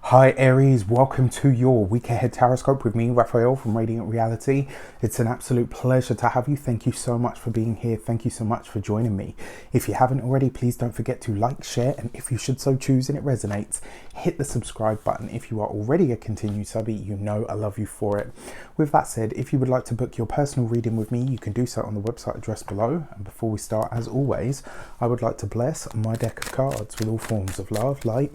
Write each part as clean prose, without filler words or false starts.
Hi Aries, welcome to your week ahead tarot with me, Raphael from Reydiant Reality. It's an absolute pleasure to have you. Thank you so much for being here. Thank you so much for joining me. If you haven't already, please don't forget to like, share, and if you should so choose and it resonates, hit the subscribe button. If you are already a continued subby, you know I love you for it. With that said, if you would like to book your personal reading with me, you can do so on the website address below. And before we start, as always, I would like to bless my deck of cards with all forms of love, light,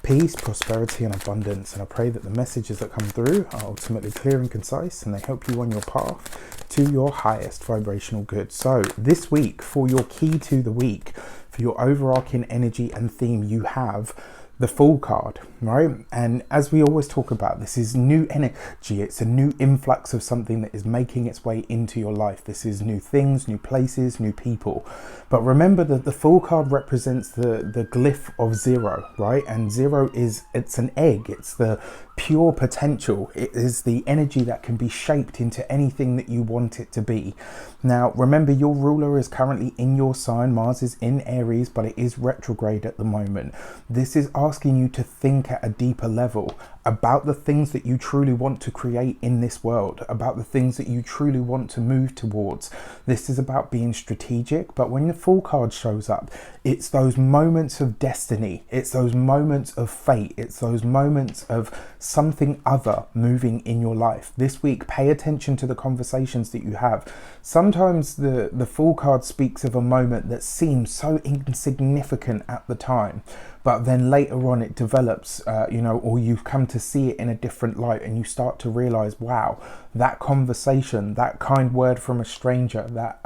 peace, prosperity and abundance, and I pray that the messages that come through are ultimately clear and concise and they help you on your path to your highest vibrational good. So this week, for your key to the week, for your overarching energy and theme, you have the Fool card, right? And as we always talk about, this is new energy. It's a new influx of something that is making its way into your life. This is new things, new places, new people. But remember that the Fool card represents the glyph of zero, right? And zero it's an egg. It's the pure potential. It is the energy that can be shaped into anything that you want it to be. Now, remember, your ruler is currently in your sign. Mars is in Aries, but it is retrograde at the moment. This is asking you to think at a deeper level about the things that you truly want to create in this world, about the things that you truly want to move towards. This is about being strategic, but when the Fool card shows up, it's those moments of destiny, it's those moments of fate, it's those moments of something other moving in your life. This week, pay attention to the conversations that you have. Sometimes the Fool card speaks of a moment that seems so insignificant at the time, but then later on it develops, or you've come to see it in a different light and you start to realize, wow, that conversation, that kind word from a stranger, that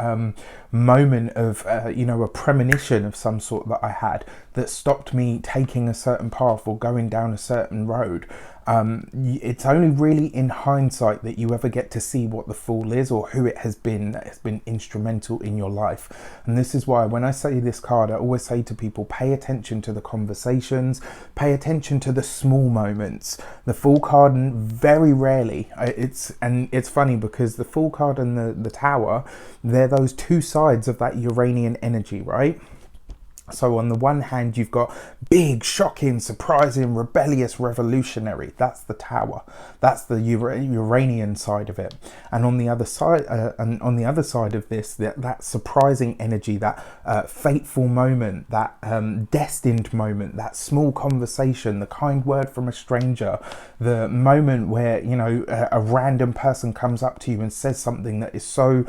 moment of, a premonition of some sort that I had that stopped me taking a certain path or going down a certain road. It's only really in hindsight that you ever get to see what the Fool is or who it has been that has been instrumental in your life. And this is why when I say this card, I always say to people, pay attention to the conversations, pay attention to the small moments. The Fool card, very rarely, it's funny because the Fool card and the Tower, they're those two sides of that Uranian energy, right? So on the one hand, you've got big, shocking, surprising, rebellious, revolutionary. That's the Tower. That's the Uranian side of it. And on the other side, of this, that surprising energy, that fateful moment, that destined moment, that small conversation, the kind word from a stranger, the moment where a random person comes up to you and says something that is so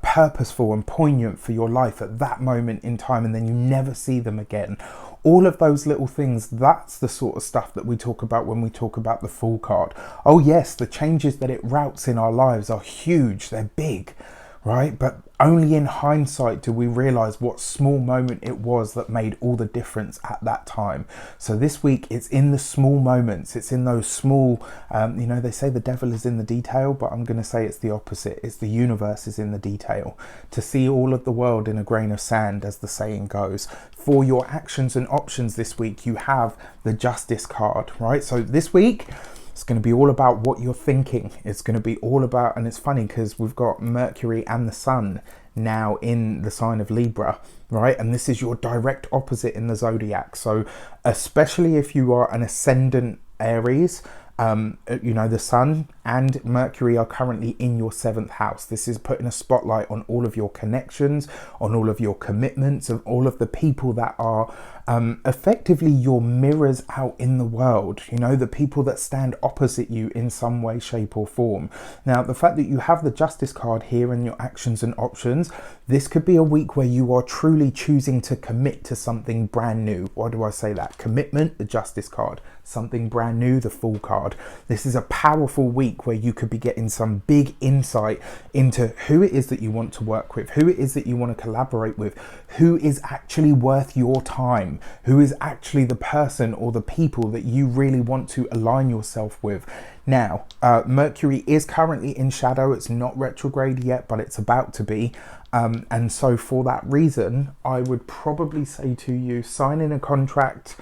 purposeful and poignant for your life at that moment in time, and then you never see them again. All of those little things, that's the sort of stuff that we talk about when we talk about the Fool card. Oh yes, the changes that it routes in our lives are huge, they're big, right? But only in hindsight do we realize what small moment it was that made all the difference at that time. So this week, it's in the small moments. It's in those small, they say the devil is in the detail, but I'm going to say it's the opposite. It's the universe is in the detail. To see all of the world in a grain of sand, as the saying goes. For your actions and options this week, you have the Justice card, right? So this week, it's going to be all about what you're thinking. It's going to be all about, and it's funny because we've got Mercury and the Sun now in the sign of Libra, right? And this is your direct opposite in the zodiac. So especially if you are an ascendant Aries, the Sun and Mercury are currently in your 7th house. This is putting a spotlight on all of your connections, on all of your commitments, and all of the people that are effectively your mirrors out in the world, the people that stand opposite you in some way, shape or form. Now, the fact that you have the Justice card here in your actions and options, this could be a week where you are truly choosing to commit to something brand new. Why do I say that? Commitment, the Justice card. Something brand new, the Fool card. This is a powerful week where you could be getting some big insight into who it is that you want to work with, who it is that you want to collaborate with, who is actually worth your time, who is actually the person or the people that you really want to align yourself with. Now, Mercury is currently in shadow. It's not retrograde yet, but it's about to be. And so for that reason, I would probably say to you, signing a contract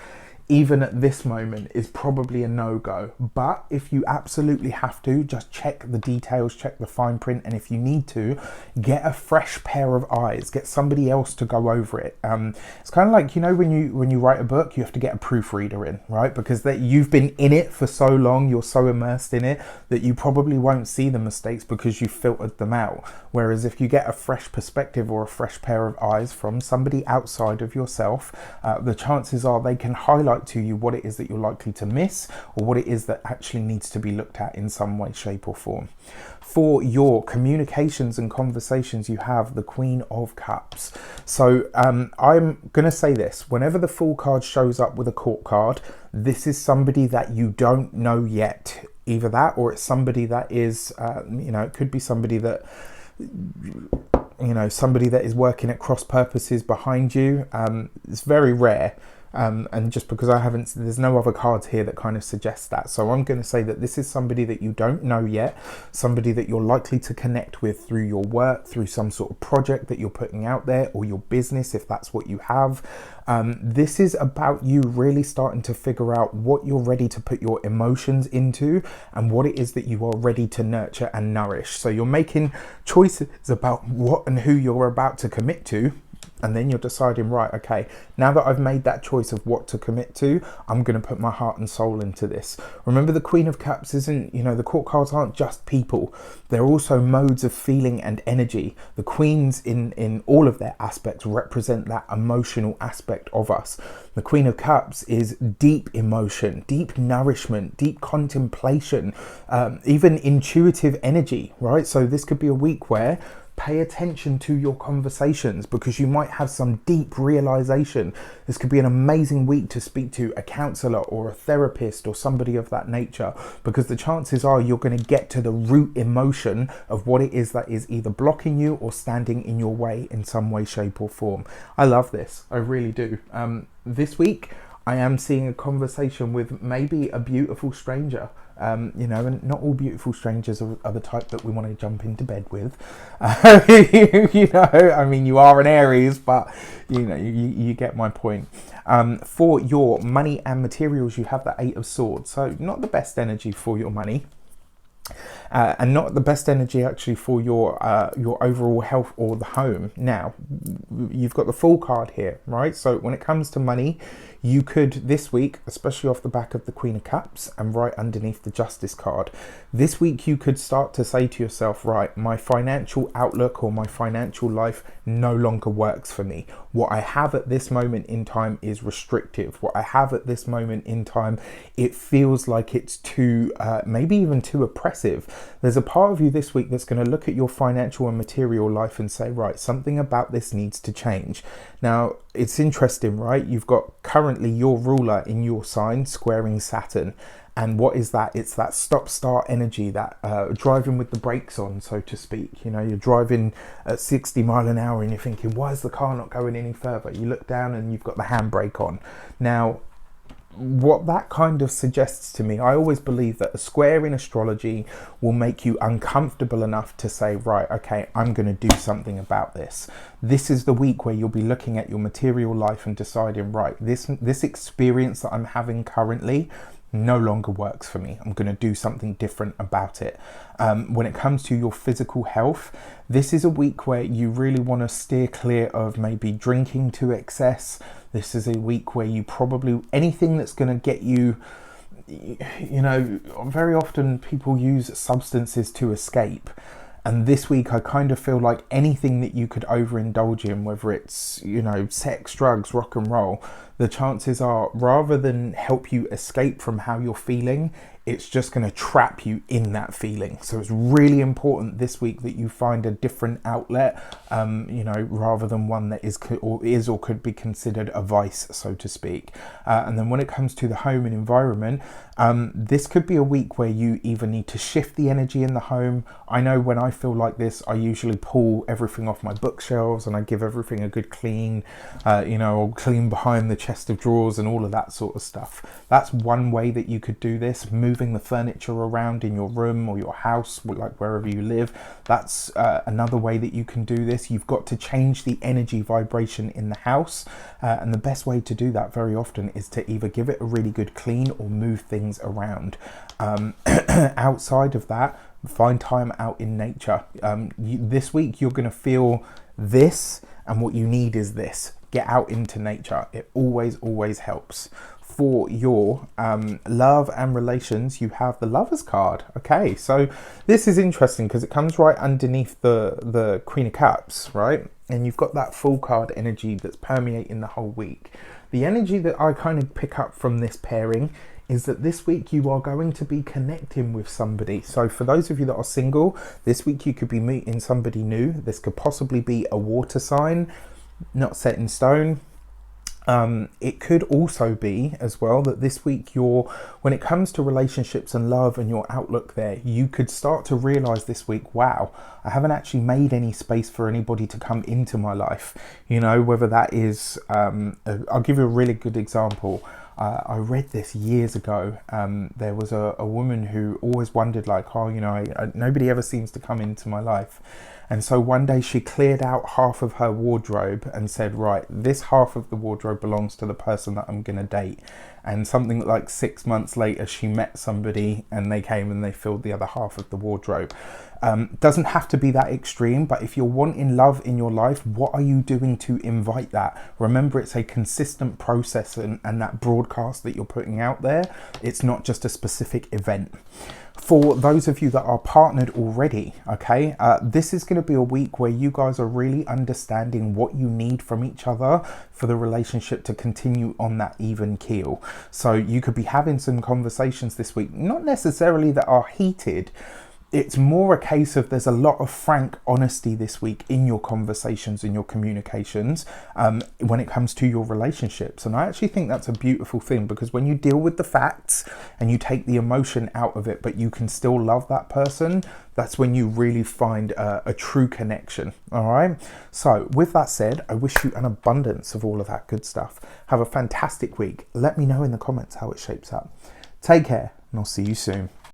even at this moment, is probably a no-go. But if you absolutely have to, just check the details, check the fine print, and if you need to, get a fresh pair of eyes, get somebody else to go over it. It's kind of like, you know, when you write a book, you have to get a proofreader in, right? Because you've been in it for so long, you're so immersed in it that you probably won't see the mistakes because you've filtered them out. Whereas if you get a fresh perspective or a fresh pair of eyes from somebody outside of yourself, the chances are they can highlight to you what it is that you're likely to miss, or what it is that actually needs to be looked at in some way, shape or form. For your communications and conversations, you have the Queen of Cups. So I'm going to say this: whenever the Fool card shows up with a Court card, this is somebody that you don't know yet. Either that, or it's somebody that is, it could be somebody that, somebody that is working at cross purposes behind you. It's very rare. And just because there's no other cards here that kind of suggest that. So I'm going to say that this is somebody that you don't know yet, somebody that you're likely to connect with through your work, through some sort of project that you're putting out there, or your business, if that's what you have. This is about you really starting to figure out what you're ready to put your emotions into and what it is that you are ready to nurture and nourish. So you're making choices about what and who you're about to commit to. And then you're deciding, right, okay, now that I've made that choice of what to commit to, I'm going to put my heart and soul into this. Remember, the Queen of Cups isn't, the Court cards aren't just people. They're also modes of feeling and energy. The Queens in all of their aspects represent that emotional aspect of us. The Queen of Cups is deep emotion, deep nourishment, deep contemplation, even intuitive energy, right? So this could be a week where pay attention to your conversations, because you might have some deep realization. This could be an amazing week to speak to a counselor or a therapist or somebody of that nature, because the chances are you're going to get to the root emotion of what it is that is either blocking you or standing in your way in some way, shape or form. I love this. I really do. This week, I am seeing a conversation with maybe a beautiful stranger. And not all beautiful strangers are the type that we want to jump into bed with. You are an Aries, but you get my point. For your money and materials, you have the Eight of Swords. So not the best energy for your money. And not the best energy actually for your overall health or the home. Now, you've got the Fool card here, right? So when it comes to money, you could this week, especially off the back of the Queen of Cups and right underneath the Justice card, this week you could start to say to yourself, right, my financial outlook or my financial life no longer works for me. What I have at this moment in time is restrictive. What I have at this moment in time, it feels like it's too, maybe even too oppressive. There's a part of you this week that's going to look at your financial and material life and say, right, something about this needs to change. Now, it's interesting, right? You've got currently your ruler in your sign squaring Saturn. And what is that? It's that stop-start energy, that driving with the brakes on, so to speak. You're driving at 60 miles an hour and you're thinking, why is the car not going any further? You look down and you've got the handbrake on. Now, what that kind of suggests to me, I always believe that a square in astrology will make you uncomfortable enough to say, right, okay, I'm going to do something about this. This is the week where you'll be looking at your material life and deciding, right, this experience that I'm having currently no longer works for me. I'm going to do something different about it. When it comes to your physical health, this is a week where you really want to steer clear of maybe drinking to excess. This is a week where you probably, anything that's going to get you, very often people use substances to escape. And this week, I kind of feel like anything that you could overindulge in, whether it's, sex, drugs, rock and roll, the chances are, rather than help you escape from how you're feeling, it's just going to trap you in that feeling. So it's really important this week that you find a different outlet, rather than one that is or could be considered a vice, so to speak. And then when it comes to the home and environment, this could be a week where you either need to shift the energy in the home. I know when I feel like this, I usually pull everything off my bookshelves and I give everything a good clean, or clean behind the chest of drawers and all of that sort of stuff. That's one way that you could do this. Moving the furniture around in your room or your house, like wherever you live, that's another way that you can do this. You've got to change the energy vibration in the house, and the best way to do that very often is to either give it a really good clean or move things around. Outside of that, find time out in nature. This week you're going to feel this, and what you need is this. Get out into nature. It always helps. For your love and relations, you have the Lovers card. Okay, so this is interesting because it comes right underneath the Queen of Cups, right? And you've got that full card energy that's permeating the whole week. The energy that I kind of pick up from this pairing is that this week you are going to be connecting with somebody. So for those of you that are single, this week you could be meeting somebody new. This could possibly be a water sign, not set in stone. It could also be as well that this week when it comes to relationships and love and your outlook there, you could start to realize this week, wow, I haven't actually made any space for anybody to come into my life. You know, whether that is, I'll give you a really good example. I read this years ago. There was a woman who always wondered, like, oh, you know, nobody ever seems to come into my life. And so one day she cleared out half of her wardrobe and said, right, this half of the wardrobe belongs to the person that I'm going to date. And something like 6 months later, she met somebody and they came and they filled the other half of the wardrobe. Doesn't have to be that extreme, but if you're wanting love in your life, what are you doing to invite that? Remember, it's a consistent process and that broadcast that you're putting out there. It's not just a specific event. For those of you that are partnered already, okay, this is going to be a week where you guys are really understanding what you need from each other for the relationship to continue on that even keel. So you could be having some conversations this week, not necessarily that are heated. It's more a case of there's a lot of frank honesty this week in your conversations and your communications when it comes to your relationships. And I actually think that's a beautiful thing, because when you deal with the facts and you take the emotion out of it, but you can still love that person, that's when you really find a true connection. All right. So with that said, I wish you an abundance of all of that good stuff. Have a fantastic week. Let me know in the comments how it shapes up. Take care, and I'll see you soon.